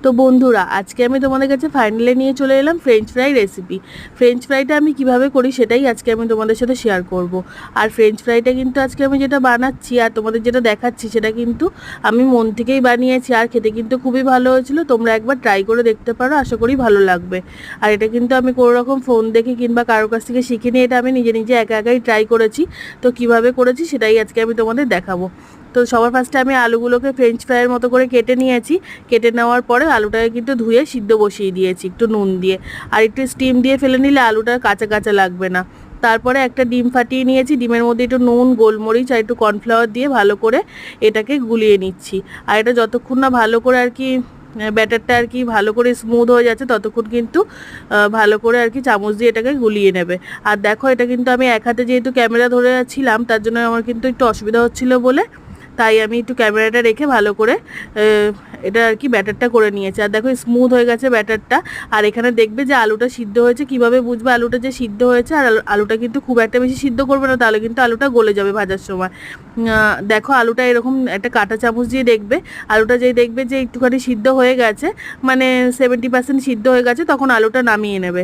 তো বন্ধুরা, আজকে আমি তোমাদের কাছে ফাইনালি নিয়ে চলে এলাম ফ্রেঞ্চ ফ্রাই রেসিপি। ফ্রেঞ্চ ফ্রাইটা আমি কিভাবে করি সেটাই আজকে আমি তোমাদের সাথে শেয়ার করব। আর ফ্রেঞ্চ ফ্রাইটা কিন্তু আজকে আমি যেটা বানাচ্ছি আর তোমাদের যেটা দেখাচ্ছি সেটা কিন্তু আমি মন থেকেই বানিয়েছি, আর খেতে কিন্তু খুবই ভালো হয়েছিল। তোমরা একবার ট্রাই করে দেখতে পারো, আশা করি ভালো লাগবে। আর এটা কিন্তু আমি কোনো রকম ফোন দেখে কিংবা কারোর কাছ থেকে শিখিনি, এটা আমি নিজে নিজে একা একাই ট্রাই করেছি। তো কিভাবে করেছি সেটাই আজকে আমি তোমাদের দেখাবো। তো সবার ফার্স্টে আমি আলুগুলোকে ফ্রেঞ্চ ফ্রাইয়ের মতো করে কেটে নিয়েছি। কেটে নেওয়ার পরে আলুটাকে কিন্তু ধুয়ে সিদ্ধ বসিয়ে দিয়েছি একটু নুন দিয়ে। আর একটু স্টিম দিয়ে ফেলে নিলে আলুটা কাঁচা কাঁচা লাগবে না। তারপরে একটা ডিম ফাটিয়ে নিয়েছি, ডিমের মধ্যে একটু নুন, গোলমরিচ আর একটু কর্নফ্লাওয়ার দিয়ে ভালো করে এটাকে গুলিয়ে নিচ্ছি। আর এটা যতক্ষণ না ভালো করে আর কি ব্যাটারটা আর কি ভালো করে স্মুথ হয়ে যাচ্ছে ততক্ষণ কিন্তু ভালো করে আর কি চামচ দিয়ে এটাকে গুলিয়ে নেবে। আর দেখো, এটা কিন্তু আমি এক হাতে যেহেতু ক্যামেরা ধরে ছিলাম তার জন্য আমার কিন্তু একটু অসুবিধা হচ্ছিলো বলে তাই আমি একটু ক্যামেরাটা রেখে ভালো করে এটা আর কি ব্যাটারটা করে নিয়েছি। আর দেখো স্মুথ হয়ে গেছে ব্যাটারটা। আর এখানে দেখবে যে আলুটা সিদ্ধ হয়েছে, কিভাবে বুঝবে আলুটা যে সিদ্ধ হয়েছে। আর আলুটা কিন্তু খুব একটা বেশি সিদ্ধ করবে না, তাহলে কিন্তু আলুটা গলে যাবে ভাজার সময়। দেখো আলুটা এরকম একটা কাঁটা চামচ দিয়ে দেখবে, আলুটা যেই দেখবে যে একটুখানি সিদ্ধ হয়ে গেছে, মানে 70% সিদ্ধ হয়ে গেছে, তখন আলুটা নামিয়ে নেবে।